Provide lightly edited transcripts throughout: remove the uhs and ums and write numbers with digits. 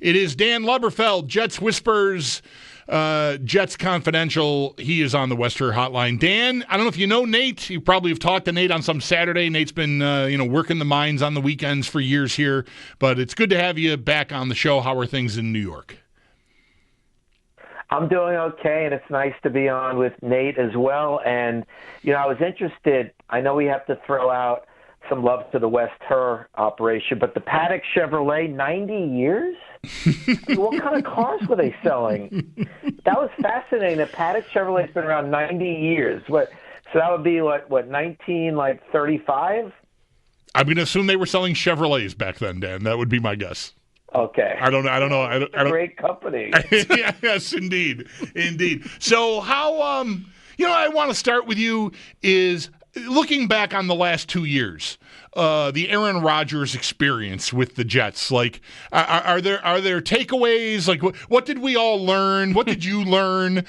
It is Dan Leberfeld, Jets Whispers, Jets Confidential. He is on the Wester Hotline. Dan, I don't know if you know Nate. You probably have talked to Nate on some Saturday. Nate's been working the mines on the weekends for years here, but it's good to have you back on the show. How are things in New York? I'm doing okay, and it's nice to be on with Nate as well. And, I was interested. I know we have to throw out some love to the West Her operation, but the Paddock Chevrolet, 90 years? What kind of cars were they selling? That was fascinating. The Paddock Chevrolet's been around 90 years. So that would be, 1935? I'm going to assume they were selling Chevrolets back then, Dan. That would be my guess. Okay. I don't know. It's a great company. Yes, indeed. So how, I want to start with you is looking back on the last 2 years, the Aaron Rodgers experience with the Jets. Like, are there takeaways? Like, what did we all learn? What did you learn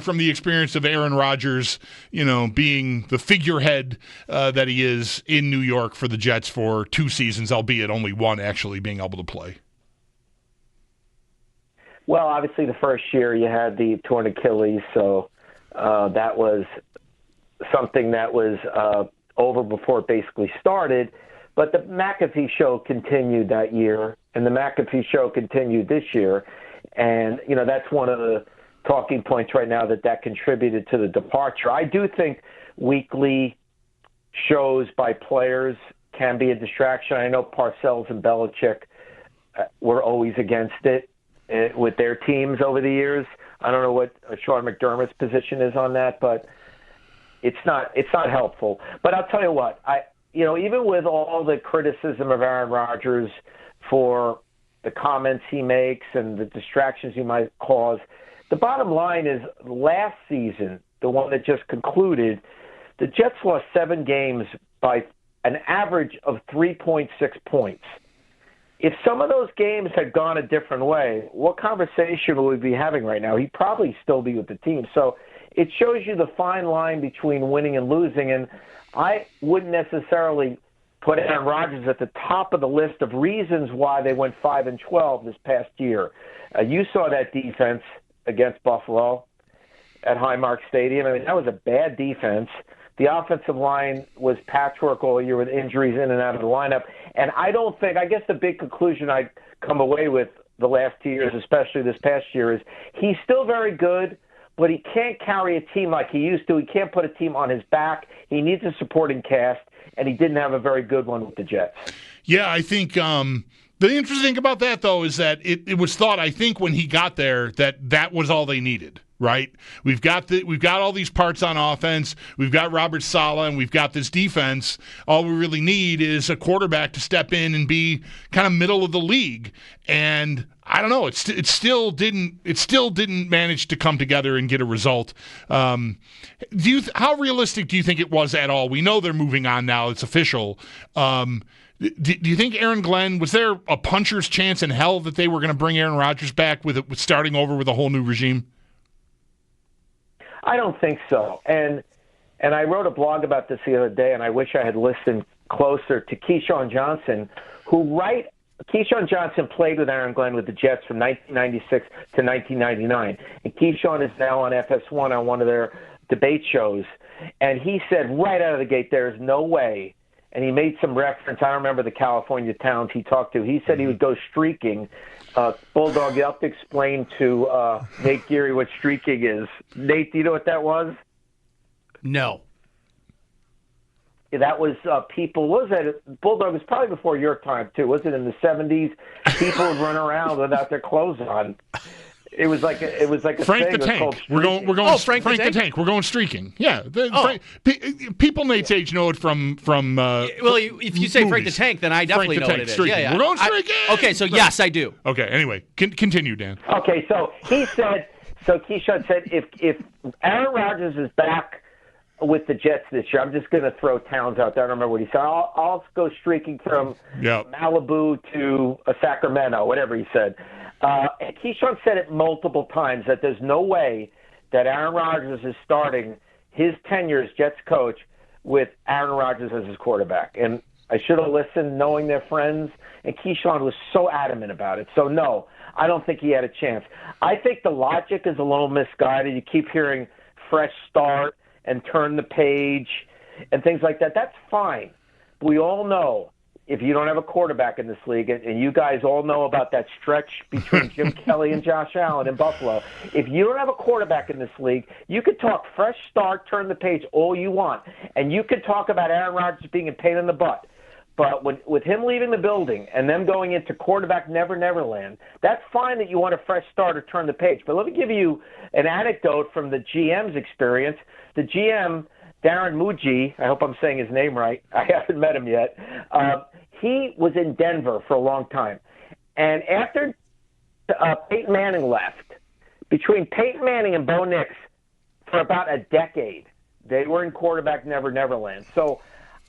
from the experience of Aaron Rodgers, being the figurehead that he is in New York for the Jets for 2 seasons, albeit only one actually being able to play? Well, obviously the first year you had the torn Achilles, so that was something that was over before it basically started. But the McAfee show continued that year, and the McAfee show continued this year. And, that's one of the talking points right now that contributed to the departure. I do think weekly shows by players can be a distraction. I know Parcells and Belichick were always against it with their teams over the years. I don't know what Sean McDermott's position is on that, but it's not helpful. But I'll tell you what, even with all the criticism of Aaron Rodgers for the comments he makes and the distractions he might cause, the bottom line is last season, the one that just concluded, the Jets lost 7 games by an average of 3.6 points. If some of those games had gone a different way, what conversation would we be having right now? He'd probably still be with the team. So it shows you the fine line between winning and losing. And I wouldn't necessarily put Aaron Rodgers at the top of the list of reasons why they went 5-12 this past year. You saw that defense against Buffalo at Highmark Stadium. I mean, that was a bad defense. The offensive line was patchwork all year with injuries in and out of the lineup. And I guess the big conclusion I come away with the last 2 years, especially this past year, is he's still very good, but he can't carry a team like he used to. He can't put a team on his back. He needs a supporting cast, and he didn't have a very good one with the Jets. Yeah, I think the interesting thing about that, though, is that it was thought, I think, when he got there, that was all they needed. Right, we've got all these parts on offense. We've got Robert Saleh, and we've got this defense. All we really need is a quarterback to step in and be kind of middle of the league. And I don't know, it still didn't manage to come together and get a result. How realistic do you think it was at all? We know they're moving on now; it's official. Do you think Aaron Glenn, was there a puncher's chance in hell that they were going to bring Aaron Rodgers back with starting over with a whole new regime? I don't think so. And I wrote a blog about this the other day, and I wish I had listened closer to Keyshawn Johnson, Keyshawn Johnson played with Aaron Glenn with the Jets from 1996 to 1999. And Keyshawn is now on FS1 on one of their debate shows. And he said right out of the gate, there is no way. And he made some reference. I don't remember the California towns he talked to. He said he would go streaking. Bulldog, you have to explain to Nate Geary what streaking is. Nate, do you know what that was? No. That was people. What was that? Bulldog was probably before your time too. Was it in the 70s? People would run around without their clothes on. It was like a Frank thing. the Tank. We're going. Frank the Tank. We're going streaking. Yeah. People Nate's age know it from. Well, if you say movies. Frank the Tank, then I definitely know what it is. Yeah. We're going streaking. Okay, so yes, I do. Okay. Anyway, continue, Dan. Okay, so he said. So Keyshawn said, if Aaron Rodgers is back with the Jets this year, I'm just going to throw towns out there. I don't remember what he said. I'll go streaking from Malibu to Sacramento, whatever he said. And Keyshawn said it multiple times that there's no way that Aaron Rodgers is starting his tenure as Jets coach with Aaron Rodgers as his quarterback. And I should have listened, knowing they're friends. And Keyshawn was so adamant about it. So, no, I don't think he had a chance. I think the logic is a little misguided. You keep hearing fresh start and turn the page and things like that. That's fine. We all know if you don't have a quarterback in this league, and you guys all know about that stretch between Jim Kelly and Josh Allen in Buffalo, if you don't have a quarterback in this league, you could talk fresh start, turn the page all you want. And you could talk about Aaron Rodgers being a pain in the butt. But with him leaving the building and them going into quarterback never-never-land, that's fine that you want a fresh start or turn the page. But let me give you an anecdote from the GM's experience. The GM, Darren Muji, I hope I'm saying his name right. I haven't met him yet. He was in Denver for a long time. And after Peyton Manning left, between Peyton Manning and Bo Nix for about a decade, they were in quarterback never-never-land. So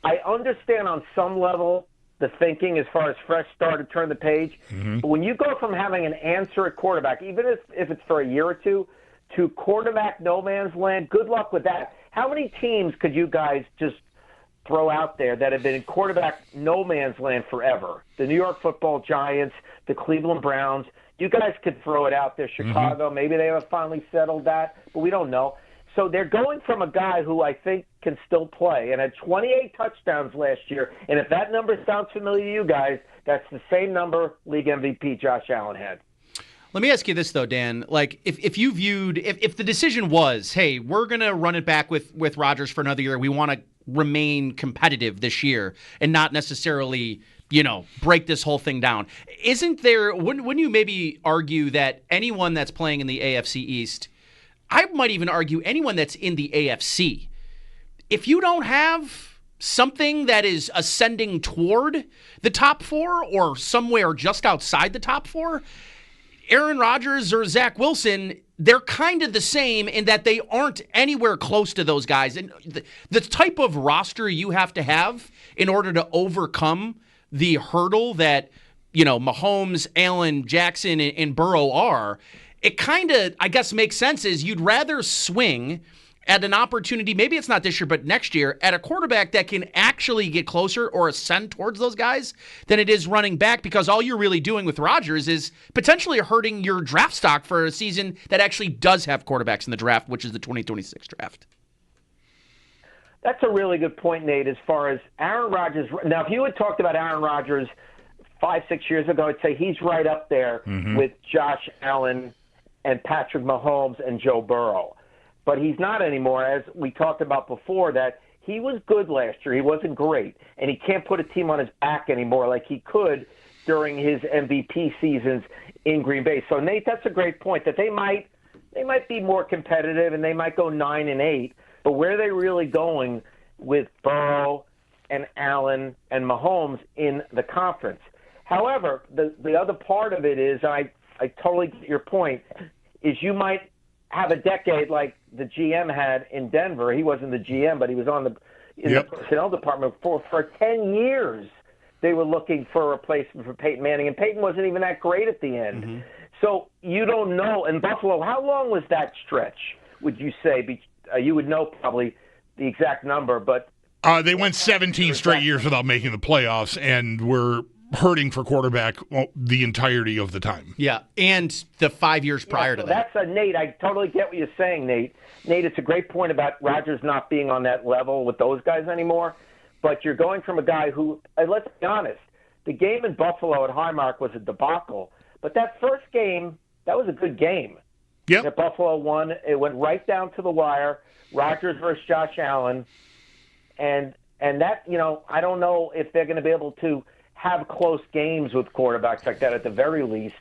I understand on some level the thinking as far as fresh start to turn the page. But when you go from having an answer at quarterback, even if it's for a year or two, to quarterback no man's land, good luck with that. How many teams could you guys just throw out there that have been in quarterback no man's land forever? The New York Football Giants, the Cleveland Browns. You guys could throw it out there. Chicago, maybe they have finally settled that, but we don't know. So they're going from a guy who I think can still play and had 28 touchdowns last year. And if that number sounds familiar to you guys, that's the same number league MVP Josh Allen had. Let me ask you this, though, Dan. Like, if you viewed, if the decision was, hey, we're going to run it back with Rodgers for another year, we want to remain competitive this year and not necessarily, break this whole thing down. Wouldn't you maybe argue that anyone that's playing in the AFC East, I might even argue anyone that's in the AFC, if you don't have something that is ascending toward the top four or somewhere just outside the top four, Aaron Rodgers or Zach Wilson, they're kind of the same in that they aren't anywhere close to those guys. And the type of roster you have to have in order to overcome the hurdle that, Mahomes, Allen, Jackson, and Burrow are, it kind of, I guess, makes sense is you'd rather swing at an opportunity, maybe it's not this year, but next year, at a quarterback that can actually get closer or ascend towards those guys than it is running back, because all you're really doing with Rodgers is potentially hurting your draft stock for a season that actually does have quarterbacks in the draft, which is the 2026 draft. That's a really good point, Nate, as far as Aaron Rodgers. Now, if you had talked about Aaron Rodgers 5-6 years ago, I'd say he's right up there with Josh Allen and Patrick Mahomes and Joe Burrow. But he's not anymore, as we talked about before, that he was good last year. He wasn't great. And he can't put a team on his back anymore like he could during his MVP seasons in Green Bay. So, Nate, that's a great point, that they might be more competitive and they might go 9-8. But where are they really going with Burrow and Allen and Mahomes in the conference? However, the other part of it is, I totally get your point, is you might have a decade like the GM had in Denver. He wasn't the GM, but he was on the personnel department for 10 years. They were looking for a replacement for Peyton Manning, and Peyton wasn't even that great at the end. So you don't know. In Buffalo, how long was that stretch, would you say? You would know probably the exact number, but they went 17 straight years without making the playoffs, and were hurting for quarterback the entirety of the time. Yeah, and the 5 years prior to that. That's Nate. I totally get what you're saying, Nate. Nate, it's a great point about Rodgers not being on that level with those guys anymore. But you're going from a guy who, let's be honest, the game in Buffalo at Highmark was a debacle. But that first game, that was a good game. Yep. That Buffalo won. It went right down to the wire. Rodgers versus Josh Allen. And that, I don't know if they're going to be able to have close games with quarterbacks like that at the very least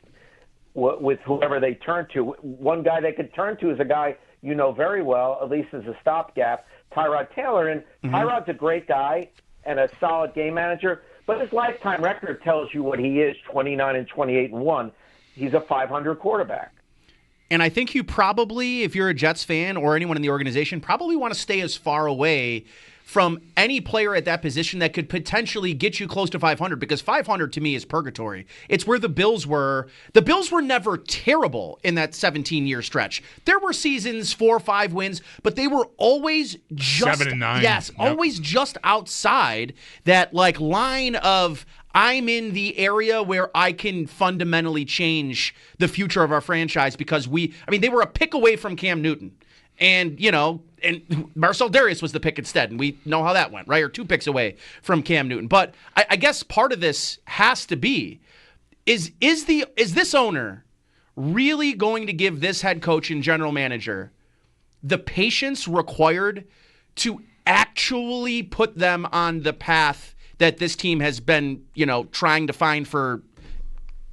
with whoever they turn to. One guy they could turn to is a guy you know very well, at least as a stopgap, Tyrod Taylor. And Tyrod's a great guy and a solid game manager, but his lifetime record tells you what he is, 29-28-1. He's a 500 quarterback. And I think you probably, if you're a Jets fan or anyone in the organization, probably want to stay as far away from any player at that position that could potentially get you close to 500, because 500 to me is purgatory. It's where the Bills were. The Bills were never terrible in that 17-year stretch. There were seasons 4 or 5 wins, but they were always just 7 and 9. Yes, always just outside that like line of I'm in the area where I can fundamentally change the future of our franchise, because they were a pick away from Cam Newton. And, and Marcel Darius was the pick instead, and we know how that went, right? Or 2 picks away from Cam Newton. But I guess part of this has to be, is this owner really going to give this head coach and general manager the patience required to actually put them on the path that this team has been, trying to find for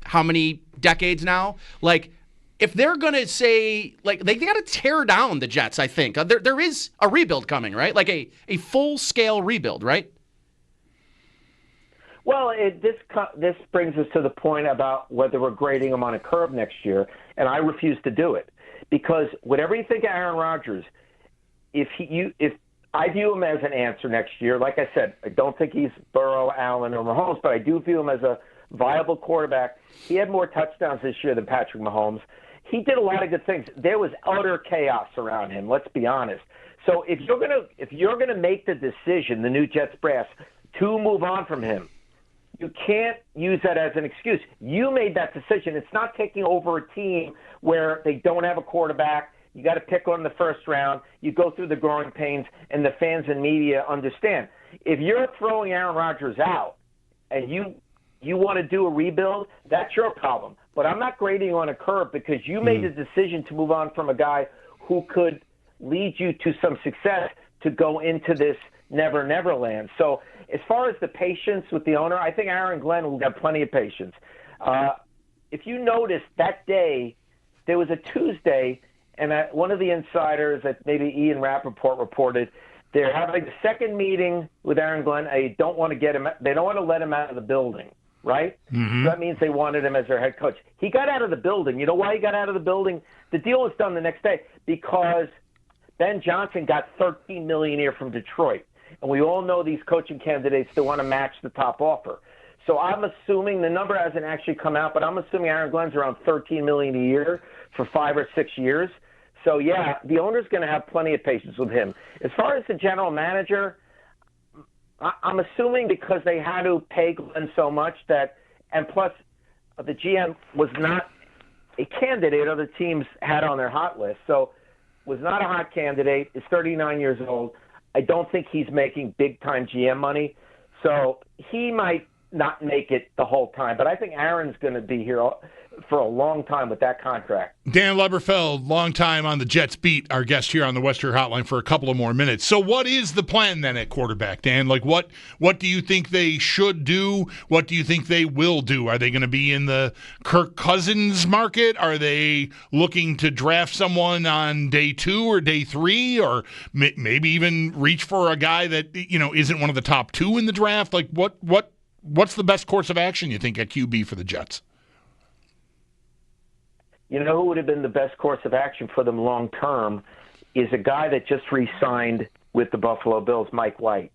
how many decades now? Like, if they're going to say, like, they got to tear down the Jets, I think. There is a rebuild coming, right? Like a full-scale rebuild, right? Well, this brings us to the point about whether we're grading them on a curve next year, and I refuse to do it. Because whatever you think of Aaron Rodgers, if I view him as an answer next year, like I said, I don't think he's Burrow, Allen, or Mahomes, but I do view him as a viable quarterback. He had more touchdowns this year than Patrick Mahomes. He did a lot of good things. There was utter chaos around him, let's be honest. So if you're gonna make the decision, the new Jets brass, to move on from him, you can't use that as an excuse. You made that decision. It's not taking over a team where they don't have a quarterback. You got to pick one in the first round. You go through the growing pains, and the fans and media understand. If you're throwing Aaron Rodgers out and you want to do a rebuild, that's your problem. But I'm not grading you on a curve, because you made the decision to move on from a guy who could lead you to some success to go into this never land. So as far as the patience with the owner, I think Aaron Glenn will have plenty of patience. If you noticed that day, there was a Tuesday, and one of the insiders that maybe Ian Rappaport reported, they're having the second meeting with Aaron Glenn. They don't want to let him out of the building, right? Mm-hmm. So that means they wanted him as their head coach. He got out of the building. You know why he got out of the building? The deal was done the next day, because Ben Johnson got $13 million a year from Detroit. And we all know these coaching candidates, they want to match the top offer. So I'm assuming, the number hasn't actually come out, but I'm assuming Aaron Glenn's around $13 million a year for 5 or 6 years. So, yeah, the owner's going to have plenty of patience with him. As far as the general manager, I'm assuming because they had to pay Glenn so much that, and plus the GM was not a candidate other teams had on their hot list. So was not a hot candidate, is 39 years old. I don't think he's making big-time GM money. So he might not make it the whole time. But I think Aaron's going to be here for a long time with that contract. Dan Leberfeld, long time on the Jets beat, our guest here on the Western Hotline for a couple of more minutes. So what is the plan then at quarterback, Dan? Like what do you think they should do? What do you think they will do? Are they going to be in the Kirk Cousins market? Are they looking to draft someone on day 2 or day 3, or maybe even reach for a guy that isn't one of the top 2 in the draft? Like what's the best course of action you think at QB for the Jets? You know who would have been the best course of action for them long term is a guy that just re-signed with the Buffalo Bills, Mike White.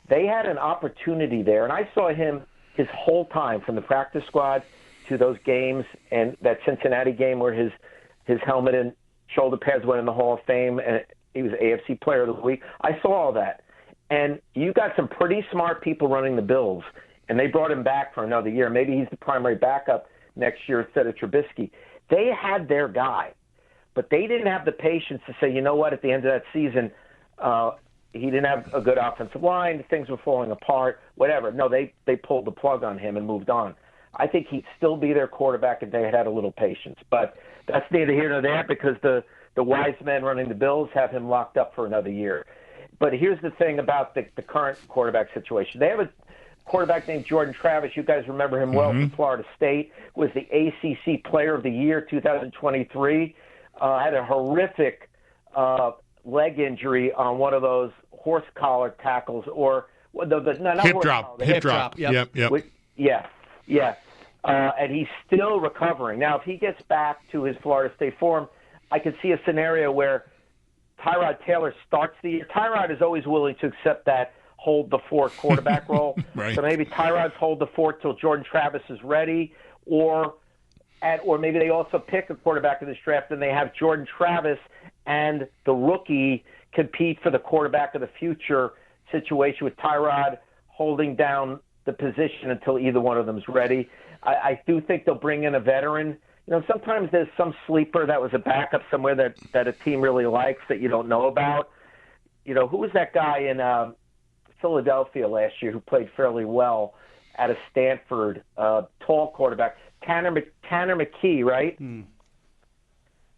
They had an opportunity there, and I saw him his whole time from the practice squad to those games and that Cincinnati game where his helmet and shoulder pads went in the Hall of Fame, and he was AFC Player of the Week. I saw all that. And you got some pretty smart people running the Bills, and they brought him back for another year. Maybe he's the primary backup next year instead of Trubisky. They had their guy, but they didn't have the patience to say, you know what, at the end of that season, he didn't have a good offensive line, things were falling apart, whatever. No, they pulled the plug on him and moved on. I think he'd still be their quarterback if they had a little patience. But that's neither here nor there, because the wise men running the Bills have him locked up for another year. But here's the thing about the current quarterback situation. They have a quarterback named Jordan Travis. You guys remember him well from Florida State. Was the ACC Player of the Year 2023. Had a horrific leg injury on one of those horse collar tackles, or hip drop. Yep. Yeah. And he's still recovering. Now, if he gets back to his Florida State form, I could see a scenario where Tyrod Taylor starts the year. Tyrod is always willing to accept that hold the fort quarterback role. Right. So maybe Tyrod's hold the fort till Jordan Travis is ready, or maybe they also pick a quarterback in this draft and they have Jordan Travis and the rookie compete for the quarterback of the future situation with Tyrod holding down the position until either one of them is ready. I do think they'll bring in a veteran. Sometimes there's some sleeper that was a backup somewhere that a team really likes that you don't know about. Who was that guy in Philadelphia last year who played fairly well out of Stanford, tall quarterback, Tanner McKee, right?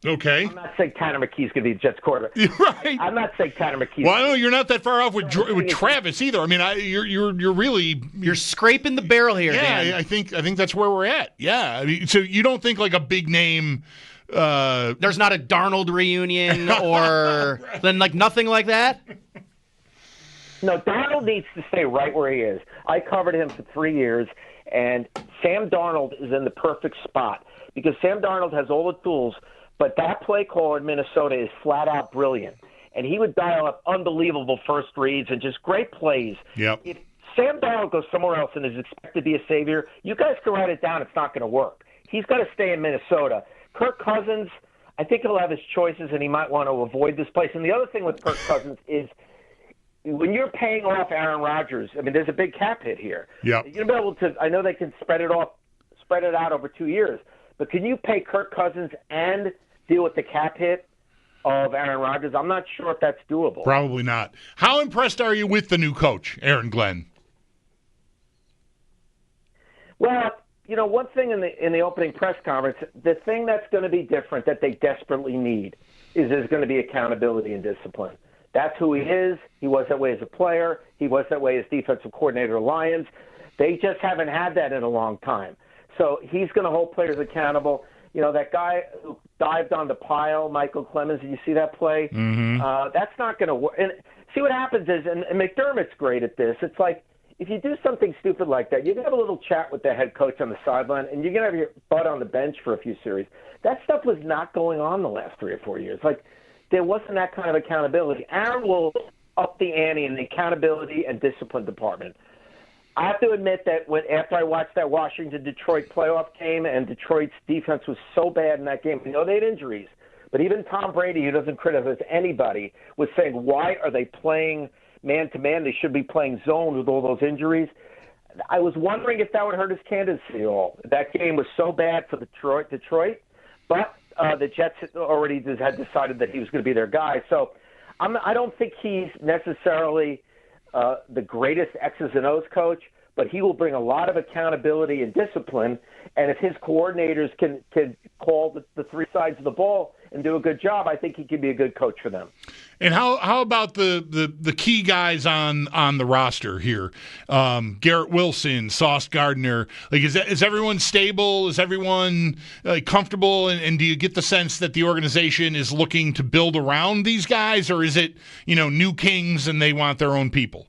Okay. I'm not saying Tanner McKee's going to be the Jets quarterback. Right. I'm not saying Tanner McKee. Well, I know you're not that far off with Travis either. I mean, you're scraping the barrel here, Dan. I think that's where we're at. Yeah. I mean, so you don't think like a big name. There's not a Darnold reunion or right. Then like nothing like that. No, Darnold needs to stay right where he is. I covered him for 3 years, and Sam Darnold is in the perfect spot because Sam Darnold has all the tools. But that play call in Minnesota is flat out brilliant. And he would dial up unbelievable first reads and just great plays. Yep. If Sam Darnold goes somewhere else and is expected to be a savior, you guys can write it down. It's not going to work. He's got to stay in Minnesota. Kirk Cousins, I think he'll have his choices and he might want to avoid this place. And the other thing with Kirk Cousins is when you're paying off Aaron Rodgers, I mean, there's a big cap hit here. Yep. You're going to be able to, I know they can spread it out over 2 years, but can you pay Kirk Cousins and deal with the cap hit of Aaron Rodgers? I'm not sure if that's doable. Probably not. How impressed are you with the new coach, Aaron Glenn? Well, one thing in the opening press conference, the thing that's going to be different that they desperately need is there's going to be accountability and discipline. That's who he is. He was that way as a player. He was that way as defensive coordinator of Lions. They just haven't had that in a long time. So he's going to hold players accountable. That guy who dived on the pile, Michael Clemens, did you see that play? Mm-hmm. That's not going to work. And see what happens is, and McDermott's great at this, it's like if you do something stupid like that, you're going to have a little chat with the head coach on the sideline, and you're going to have your butt on the bench for a few series. That stuff was not going on the last 3 or 4 years. Like, there wasn't that kind of accountability. Aaron will up the ante in the accountability and discipline department. I have to admit that after I watched that Washington-Detroit playoff game, and Detroit's defense was so bad in that game, they had injuries, but even Tom Brady, who doesn't criticize anybody, was saying, why are they playing man-to-man? They should be playing zone with all those injuries. I was wondering if that would hurt his candidacy at all. That game was so bad for Detroit, but the Jets already had decided that he was going to be their guy. So I don't think he's necessarily the greatest X's and O's coach, but he will bring a lot of accountability and discipline. And if his coordinators can call the three sides of the ball and do a good job, I think he can be a good coach for them. And how about the key guys on the roster here? Garrett Wilson, Sauce Gardner. Like, is everyone stable? Is everyone comfortable? And do you get the sense that the organization is looking to build around these guys, or is it new kings and they want their own people?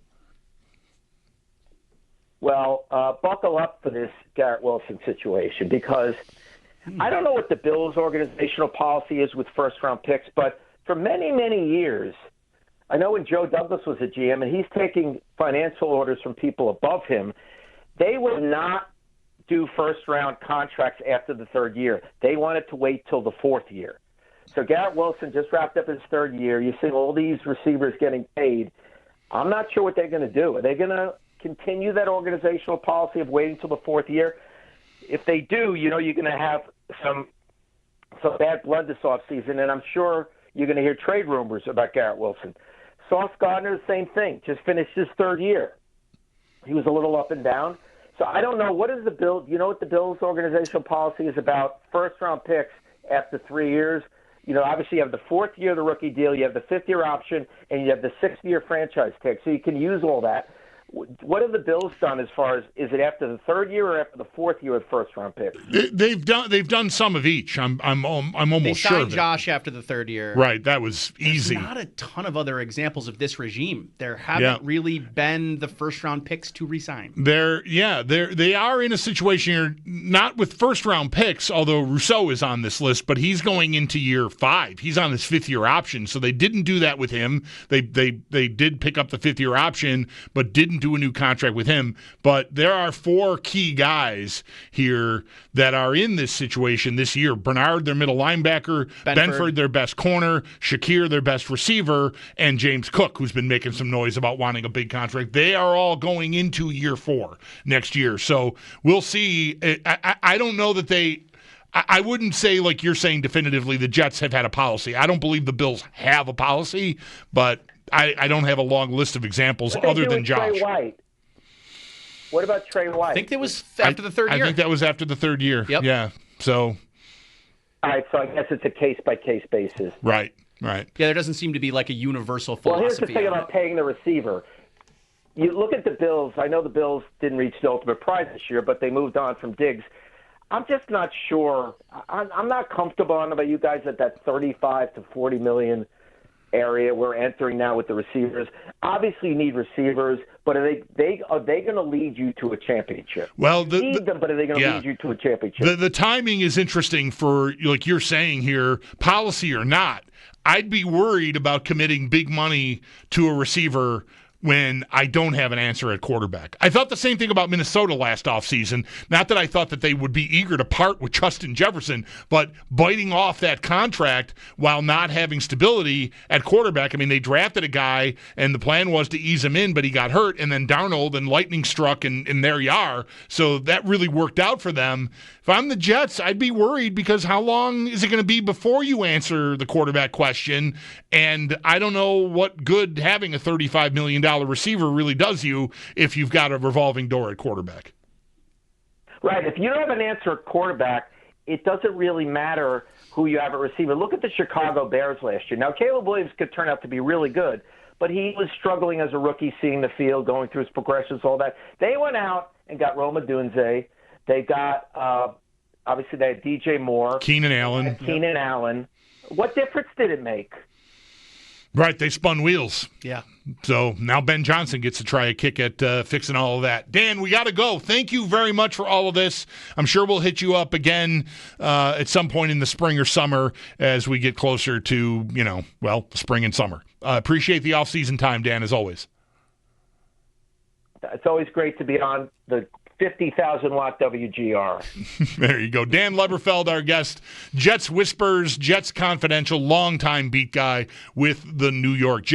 Well, buckle up for this Garrett Wilson situation, because I don't know what the Bills' organizational policy is with first-round picks, but for many, many years, I know when Joe Douglas was a GM and he's taking financial orders from people above him, they would not do first-round contracts after the third year. They wanted to wait till the fourth year. So Garrett Wilson just wrapped up his third year. You see all these receivers getting paid. I'm not sure what they're going to do. Are they going to continue that organizational policy of waiting till the fourth year? If they do, you're going to have some bad blood this offseason, and I'm sure you're going to hear trade rumors about Garrett Wilson. Sauce Gardner, the same thing, just finished his third year. He was a little up and down. So I don't know. What is the Bill? You know what the Bills' organizational policy is about first-round picks after 3 years? Obviously you have the fourth year of the rookie deal, you have the fifth-year option, and you have the sixth-year franchise tag, so you can use all that. What have the Bills done as far as, is it after the third year or after the fourth year of first-round picks? They've done some of each. I'm almost They sure signed of it. Josh after the third year. Right, that was easy. There's not a ton of other examples of this regime. There haven't really been the first-round picks to resign. They are in a situation here, not with first-round picks, although Rousseau is on this list, but he's going into year 5. He's on his 5th-year option, so they didn't do that with him. They did pick up the 5th-year option, but didn't do a new contract with him. But there are 4 key guys here that are in this situation this year. Bernard, their middle linebacker, Benford, their best corner, Shakir, their best receiver, and James Cook, who's been making some noise about wanting a big contract. They are all going into year 4 next year. So we'll see. I don't know that I wouldn't say, like you're saying definitively, the Jets have had a policy. I don't believe the Bills have a policy, but I don't have a long list of examples other than Josh. Trey White? What about Trey White? I think that was after the third year. I think that was after the 3rd year. Yep. Yeah. So. All right, so I guess it's a case-by-case basis. Right. Yeah, there doesn't seem to be like a universal philosophy. Well, here's the thing about paying the receiver. You look at the Bills. I know the Bills didn't reach the ultimate prize this year, but they moved on from Diggs. I'm just not sure. I'm not comfortable. I don't know about you guys at that 35 to 40 million area we're entering now with the receivers. Obviously, you need receivers, but are they going to lead you to a championship? Well, you need them, but are they going to lead you to a championship? The timing is interesting for, like you're saying here, policy or not. I'd be worried about committing big money to a receiver when I don't have an answer at quarterback. I thought the same thing about Minnesota last offseason. Not that I thought that they would be eager to part with Justin Jefferson, but biting off that contract while not having stability at quarterback. I mean, they drafted a guy, and the plan was to ease him in, but he got hurt, and then Darnold and lightning struck, and there you are. So that really worked out for them. If I'm the Jets, I'd be worried because how long is it going to be before you answer the quarterback question? And I don't know what good having a $35 million receiver really does you if you've got a revolving door at quarterback. Right. If you don't have an answer at quarterback, it doesn't really matter who you have at receiver. Look at the Chicago Bears last year. Now, Caleb Williams could turn out to be really good, but he was struggling as a rookie, seeing the field, going through his progressions, all that. They went out and got Rome Odunze. They got, obviously, they had DJ Moore. Keenan Allen. What difference did it make? Right, they spun wheels. Yeah. So now Ben Johnson gets to try a kick at fixing all of that. Dan, we got to go. Thank you very much for all of this. I'm sure we'll hit you up again at some point in the spring or summer as we get closer to, spring and summer. Appreciate the off-season time, Dan, as always. It's always great to be on the 50,000-watt WGR. There you go. Dan Leberfeld, our guest, Jets Whispers, Jets Confidential, longtime beat guy with the New York Jets.